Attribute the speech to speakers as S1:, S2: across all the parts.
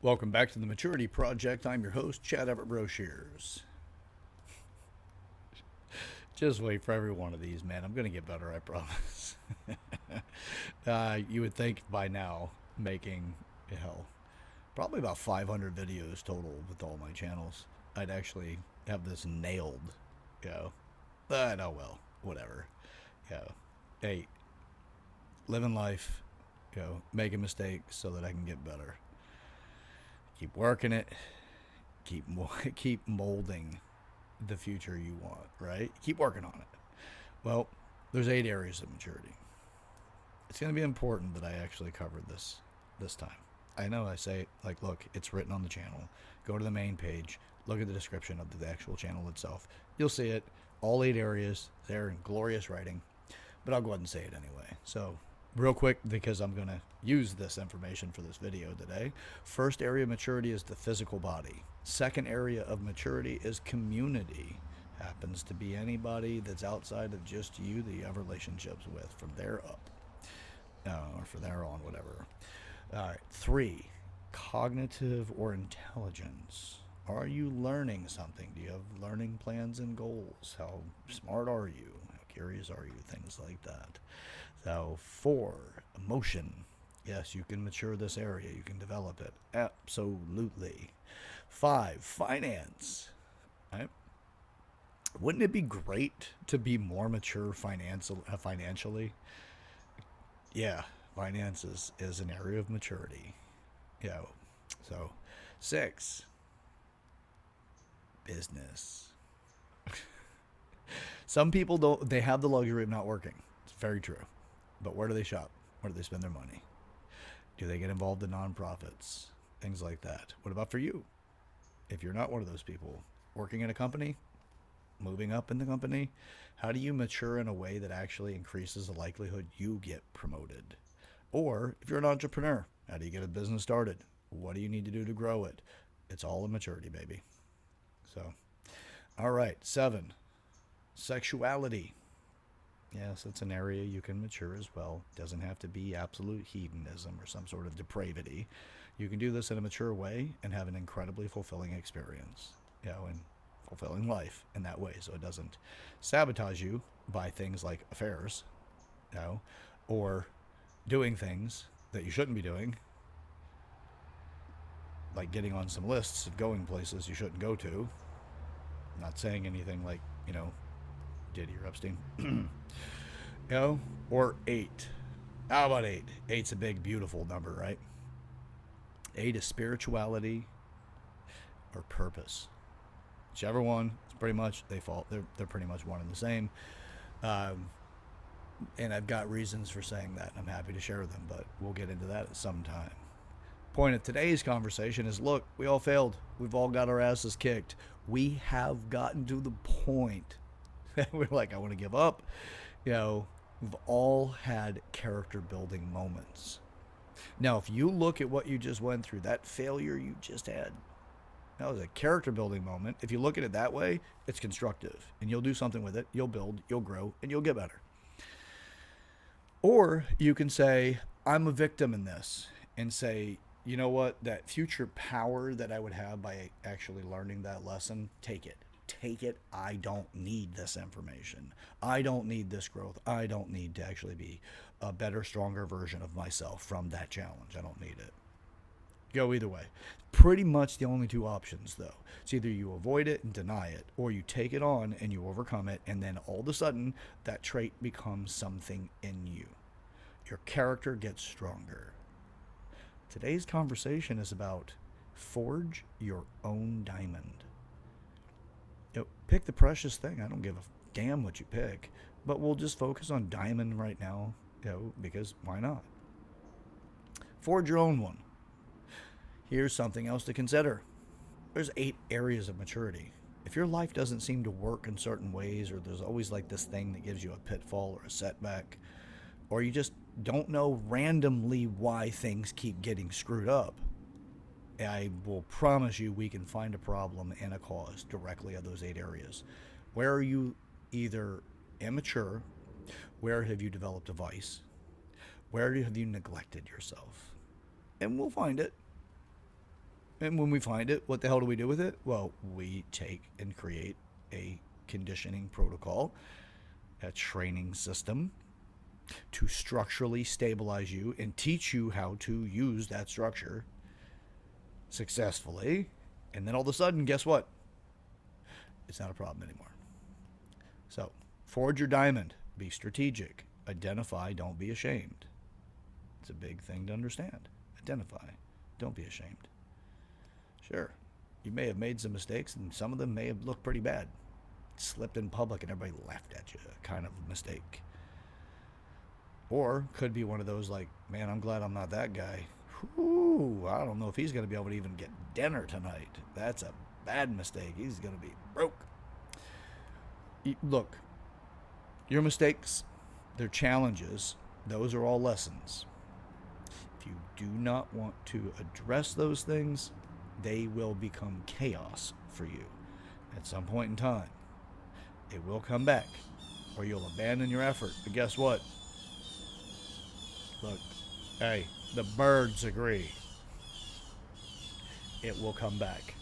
S1: Welcome back to the Maturity Project. I'm your host, Chad Everett Broshears. Just wait for every one of these, man. I'm going to get better, I promise. You would think by now, making, hell, probably about 500 videos total with all my channels, I'd actually have this nailed. You know, oh well, whatever. You know, hey, living life, making mistakes so that I can get better. Keep working it. Keep keep molding the future you want, right? Keep working on it. Well, there's 8 areas of maturity. It's going to be important that I actually cover this time. I know I say, like, look, it's written on the channel. Go to the main page. Look at the description of the actual channel itself. You'll see it. All 8 areas. They're in glorious writing. But I'll go ahead and say it anyway. So, real quick, because I'm going to use this information for this video today. First area of maturity is the physical body. Second area of maturity is community. Happens to be anybody that's outside of just you that you have relationships with from there up. Or from there on, whatever. All right. 3, cognitive or intelligence. Are you learning something? Do you have learning plans and goals? How smart are you? How curious are you? Things like that. So 4, emotion. Yes, you can mature this area. You can develop it. Absolutely. 5, finance. Right? Wouldn't it be great to be more mature financially? Yeah, finances is an area of maturity. So 6, business. Some people don't. They have the luxury of not working. It's very true. But where do they shop? Where do they spend their money? Do they get involved in nonprofits? Things like that. What about for you? If you're not one of those people, working in a company, moving up in the company, how do you mature in a way that actually increases the likelihood you get promoted? Or if you're an entrepreneur, how do you get a business started? What do you need to do to grow it? It's all a maturity, baby. So, all right, 7, sexuality. Yes, it's an area you can mature as well. Doesn't have to be absolute hedonism or some sort of depravity. You can do this in a mature way and have an incredibly fulfilling experience, and fulfilling life in that way. So it doesn't sabotage you by things like affairs, or doing things that you shouldn't be doing, like getting on some lists of going places you shouldn't go to. I'm not saying anything like, Diddy or Epstein. Or 8. How about 8? Eight's a big, beautiful number, right? 8 is spirituality or purpose. Whichever one, it's pretty much, they're pretty much one and the same. And I've got reasons for saying that. I'm happy to share them, but we'll get into that at some time. Point of today's conversation is, look, we all failed. We've all got our asses kicked. We have gotten to the point that we're like, I want to give up. We've all had character building moments. Now, if you look at what you just went through, that failure you just had, that was a character building moment. If you look at it that way, it's constructive, and you'll do something with it. You'll build, you'll grow, and you'll get better. Or you can say, I'm a victim in this, and say, you know what, that future power that I would have by actually learning that lesson, take it. Take it. I don't need this information. I don't need this growth. I don't need to actually be a better, stronger version of myself from that challenge. I don't need it. Go either way. Pretty much the only 2 options, though. It's either you avoid it and deny it, or you take it on and you overcome it, and then all of a sudden, that trait becomes something in you. Your character gets stronger. Today's conversation is about forge your own diamond. Pick the precious thing. I don't give a damn what you pick, but we'll just focus on diamond right now, because why not? Forge your own one. Here's something else to consider. There's 8 areas of maturity. If your life doesn't seem to work in certain ways, or there's always like this thing that gives you a pitfall or a setback, or you just don't know randomly why things keep getting screwed up, I will promise you we can find a problem and a cause directly of those 8 areas. Where are you either immature? Where have you developed a vice? Where have you neglected yourself? And we'll find it. And when we find it, what the hell do we do with it? Well, we take and create a conditioning protocol, a training system to structurally stabilize you and teach you how to use that structure successfully. And then all of a sudden, guess what? It's not a problem anymore. So, forge your diamond. Be strategic. Identify. Don't be ashamed. It's a big thing to understand. Identify. Don't be ashamed. Sure, you may have made some mistakes, and some of them may have looked pretty bad. Slipped in public and everybody laughed at you, kind of mistake. Or could be one of those like, man, I'm glad I'm not that guy. Whew, I don't know if he's going to be able to even get dinner tonight. That's a bad mistake. He's going to be broke. Look, your mistakes, they're challenges. Those are all lessons. If you do not want to address those things, they will become chaos for you at some point in time. It will come back, or you'll abandon your effort. But guess what? Look, hey, the birds agree. It will come back.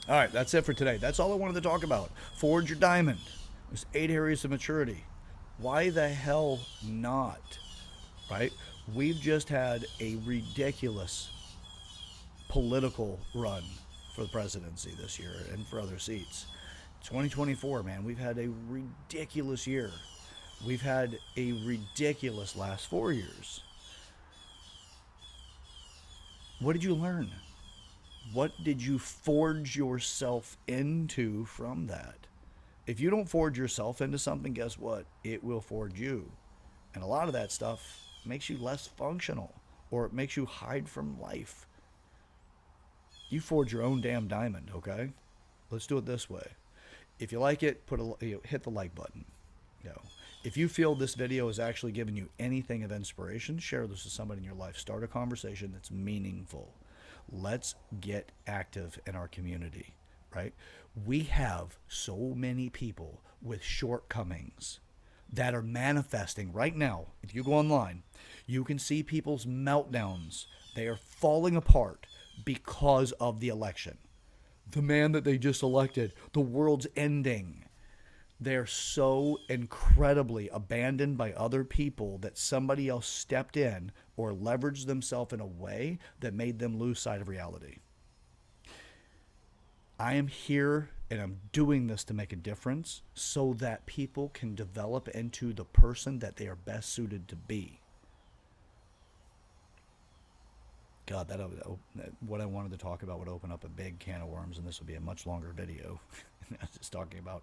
S1: All right, that's it for today. That's all I wanted to talk about. Forge your diamond. There's 8 areas of maturity. Why the hell not? Right? We've just had a ridiculous political run for the presidency this year and for other seats. 2024, man, we've had a ridiculous year. We've had a ridiculous last 4 years. What did you learn? What did you forge yourself into from that? If you don't forge yourself into something, guess what? It will forge you. And a lot of that stuff makes you less functional, or it makes you hide from life. You forge your own damn diamond, okay? Let's do it this way. If you like it, hit the like button. If you feel this video is actually giving you anything of inspiration, share this with somebody in your life. Start a conversation that's meaningful. Let's get active in our community, right? We have so many people with shortcomings that are manifesting right now. If you go online, you can see people's meltdowns. They are falling apart because of the election. The man that they just elected, the world's ending. They're so incredibly abandoned by other people that somebody else stepped in or leveraged themselves in a way that made them lose sight of reality. I am here and I'm doing this to make a difference so that people can develop into the person that they are best suited to be. God, what I wanted to talk about would open up a big can of worms, and this would be a much longer video. I was just talking about,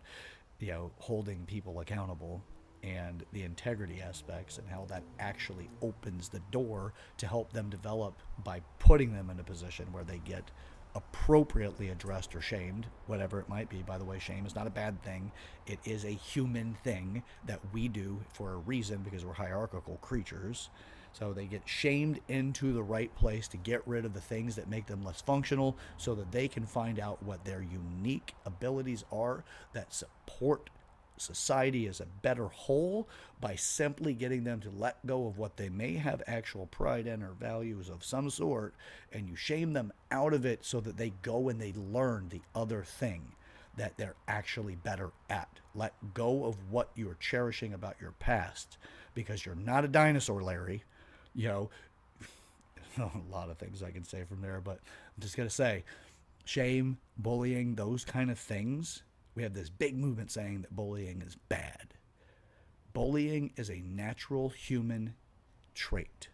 S1: holding people accountable and the integrity aspects and how that actually opens the door to help them develop by putting them in a position where they get appropriately addressed or shamed, whatever it might be. By the way, shame is not a bad thing. It is a human thing that we do for a reason, because we're hierarchical creatures. So they get shamed into the right place to get rid of the things that make them less functional, so that they can find out what their unique abilities are that support society as a better whole, by simply getting them to let go of what they may have actual pride in or values of some sort, and you shame them out of it so that they go and they learn the other thing that they're actually better at. Let go of what you're cherishing about your past, because you're not a dinosaur, Larry. A lot of things I can say from there, but I'm just going to say, shame, bullying, those kind of things. We have this big movement saying that bullying is bad. Bullying is a natural human trait,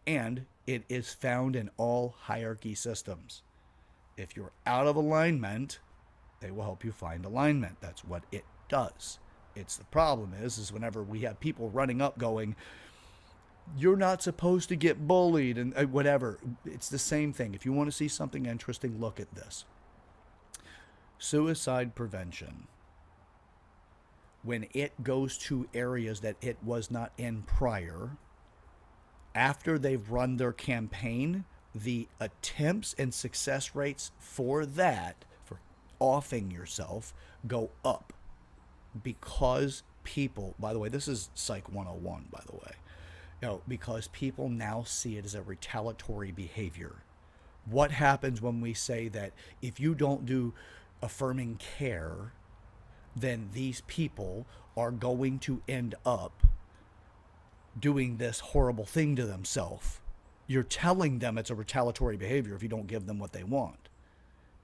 S1: and it is found in all hierarchy systems. If you're out of alignment, they will help you find alignment. That's what it does. It's the problem is whenever we have people running up going, you're not supposed to get bullied and whatever. It's the same thing. If you want to see something interesting, look at this. Suicide prevention. When it goes to areas that it was not in prior, after they've run their campaign, the attempts and success rates for that, for offing yourself, go up. Because people, by the way, this is Psych 101, by the way. Because people now see it as a retaliatory behavior. What happens when we say that if you don't do affirming care, then these people are going to end up doing this horrible thing to themselves? You're telling them it's a retaliatory behavior if you don't give them what they want.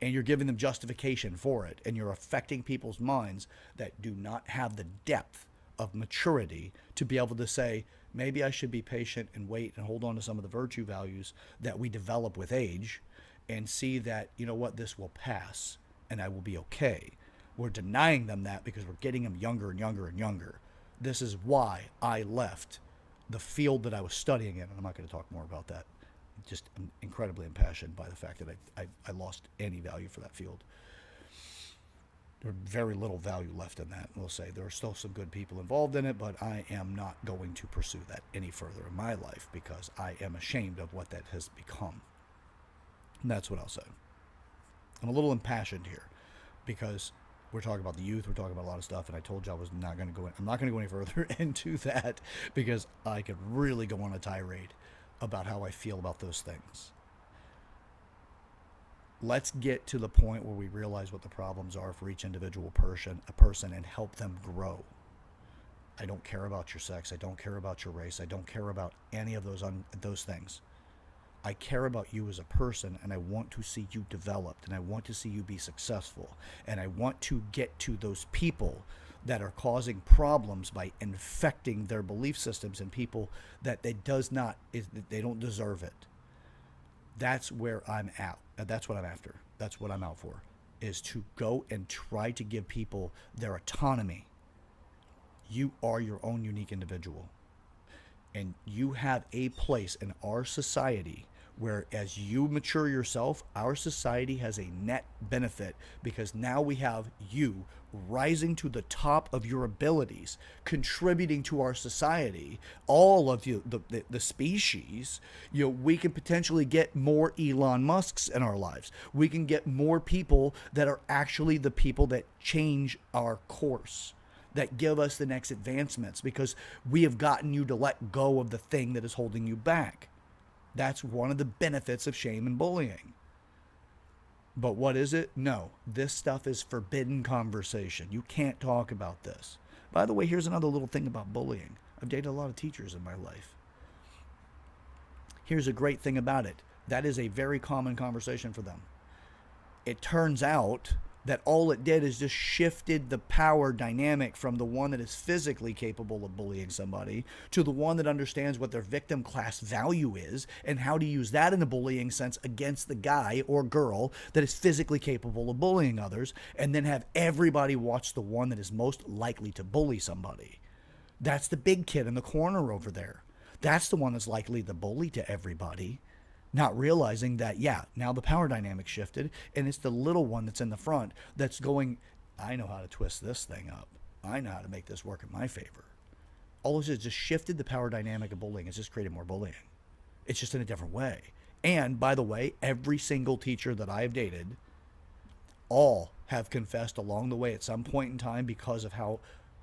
S1: And you're giving them justification for it. And you're affecting people's minds that do not have the depth of maturity to be able to say, maybe I should be patient and wait and hold on to some of the virtue values that we develop with age and see that, you know what, this will pass and I will be okay. We're denying them that because we're getting them younger and younger and younger. This is why I left the field that I was studying in, and I'm not going to talk more about that. Just I'm incredibly impassioned by the fact that I lost any value for that field. There's very little value left in that. We'll say there are still some good people involved in it, but I am not going to pursue that any further in my life because I am ashamed of what that has become. And that's what I'll say. I'm a little impassioned here because we're talking about the youth, we're talking about a lot of stuff, and I told you I was not going to go in. I'm not going to go any further into that because I could really go on a tirade about how I feel about those things. Let's get to the point where we realize what the problems are for each individual person, and help them grow. I don't care about your sex. I don't care about your race. I don't care about any of those things. I care about you as a person, and I want to see you developed, and I want to see you be successful, and I want to get to those people that are causing problems by infecting their belief systems in people that they don't deserve it. That's where I'm at. That's what I'm after. That's what I'm out for, is to go and try to give people their autonomy. You are your own unique individual. And you have a place in our society where as you mature yourself, our society has a net benefit because now we have you rising to the top of your abilities, contributing to our society, all of you, the species. We can potentially get more Elon Musks in our lives. We can get more people that are actually the people that change our course, that give us the next advancements because we have gotten you to let go of the thing that is holding you back. That's one of the benefits of shame and bullying. But what is it? No, this stuff is forbidden conversation. You can't talk about this. By the way, here's another little thing about bullying. I've dated a lot of teachers in my life. Here's a great thing about it. That is a very common conversation for them. It turns out that all it did is just shifted the power dynamic from the one that is physically capable of bullying somebody to the one that understands what their victim class value is and how to use that in a bullying sense against the guy or girl that is physically capable of bullying others, and then have everybody watch the one that is most likely to bully somebody. That's the big kid in the corner over there. That's the one that's likely to bully to everybody. Not realizing that, now the power dynamic shifted, and it's the little one that's in the front that's going, I know how to twist this thing up. I know how to make this work in my favor. All this is just shifted the power dynamic of bullying. It's just created more bullying. It's just in a different way. And, by the way, every single teacher that I've dated, all have confessed along the way at some point in time because of how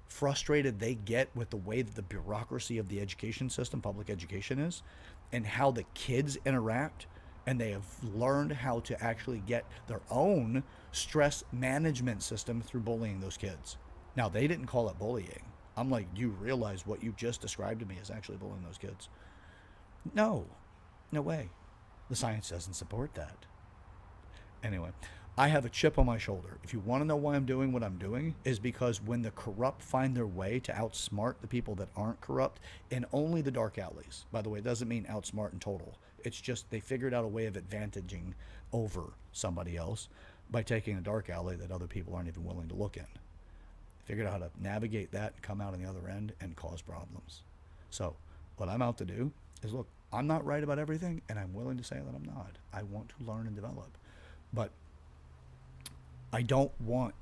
S1: frustrated they get with the way that the bureaucracy of the education system, public education is, and how the kids interact, and they have learned how to actually get their own stress management system through bullying those kids. Now, they didn't call it bullying. I'm like, do you realize what you just described to me is actually bullying those kids? No way. The science doesn't support that. Anyway, I have a chip on my shoulder. If you want to know why I'm doing what I'm doing, is because when the corrupt find their way to outsmart the people that aren't corrupt in only the dark alleys. By the way, it doesn't mean outsmart in total. It's just they figured out a way of advantaging over somebody else by taking a dark alley that other people aren't even willing to look in. They figured out how to navigate that and come out on the other end and cause problems. So what I'm out to do is, look, I'm not right about everything, and I'm willing to say that I'm not. I want to learn and develop. But I don't want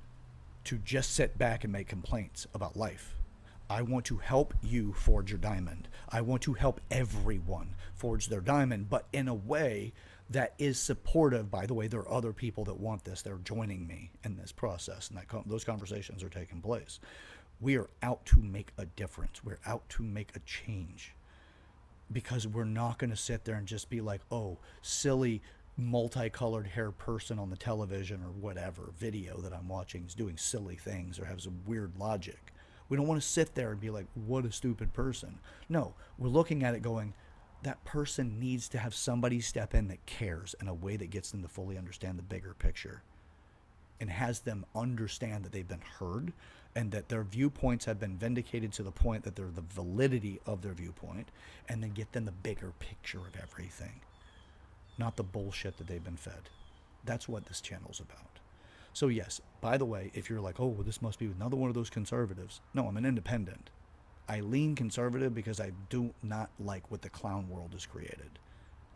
S1: to just sit back and make complaints about life. I want to help you forge your diamond. I want to help everyone forge their diamond, but in a way that is supportive. By the way, there are other people that want this. They're joining me in this process, and those conversations are taking place. We are out to make a difference. We're out to make a change, because we're not going to sit there and just be like, oh, silly multicolored hair person on the television or whatever video that I'm watching is doing silly things or has some weird logic. We don't want to sit there and be like, what a stupid person. No, we're looking at it going, that person needs to have somebody step in that cares in a way that gets them to fully understand the bigger picture and has them understand that they've been heard and that their viewpoints have been vindicated to the point that they're the validity of their viewpoint, and then get them the bigger picture of everything, not the bullshit that they've been fed. That's what this channel's about. So yes, by the way, if you're like, oh, well, this must be another one of those conservatives. No, I'm an independent. I lean conservative because I do not like what the clown world has created.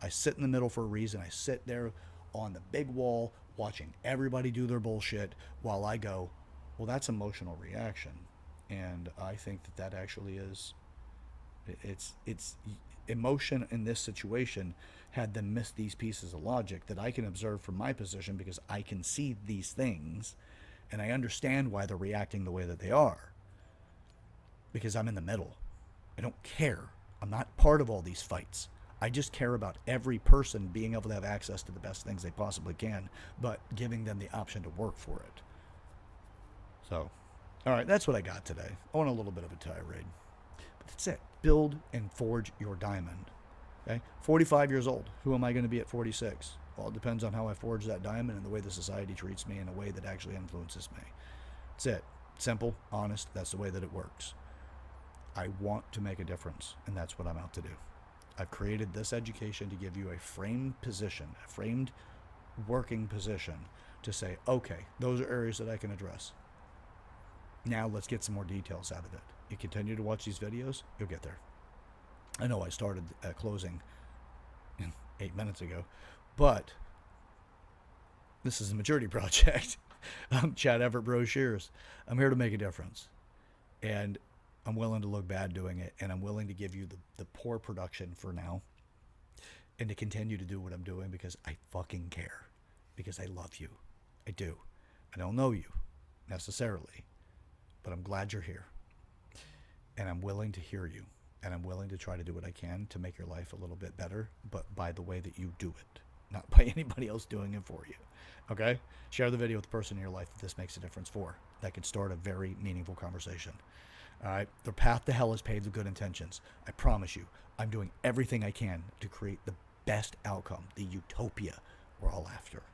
S1: I sit in the middle for a reason. I sit there on the big wall watching everybody do their bullshit while I go, well, that's emotional reaction. And I think that that actually is, it's emotion in this situation had them miss these pieces of logic that I can observe from my position because I can see these things and I understand why they're reacting the way that they are because I'm in the middle. I don't care. I'm not part of all these fights. I just care about every person being able to have access to the best things they possibly can, but giving them the option to work for it. So, all right, that's what I got today. I want a little bit of a tirade. But that's it. Build and forge your diamond. Okay? 45 years old. Who am I going to be at 46? Well, it depends on how I forge that diamond and the way the society treats me in a way that actually influences me. That's it. Simple, honest. That's the way that it works. I want to make a difference, and that's what I'm out to do. I've created this education to give you a framed position, a framed working position to say, okay, those are areas that I can address. Now let's get some more details out of it. You continue to watch these videos, you'll get there. I know I started closing 8 minutes ago, but this is a maturity project. I'm Chad Everett Brochures. I'm here to make a difference. And I'm willing to look bad doing it, and I'm willing to give you the poor production for now and to continue to do what I'm doing because I fucking care, because I love you. I do. I don't know you necessarily, but I'm glad you're here, and I'm willing to hear you, and I'm willing to try to do what I can to make your life a little bit better, but by the way that you do it, not by anybody else doing it for you. Okay? Share the video with the person in your life that this makes a difference for. That can start a very meaningful conversation. All right, the path to hell is paved with good intentions. I promise you, I'm doing everything I can to create the best outcome, the utopia we're all after.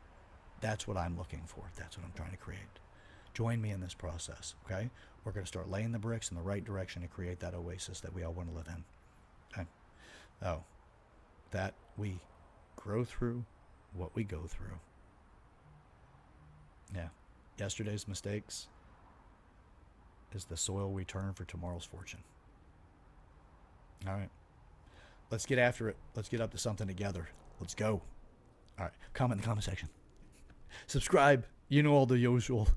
S1: That's what I'm looking for. That's what I'm trying to create. Join me in this process, okay? We're going to start laying the bricks in the right direction to create that oasis that we all want to live in. Okay? Oh, that we grow through what we go through. Yeah. Yesterday's mistakes is the soil we turn for tomorrow's fortune. All right. Let's get after it. Let's get up to something together. Let's go. All right. Comment in the comment section. Subscribe. You know all the usual.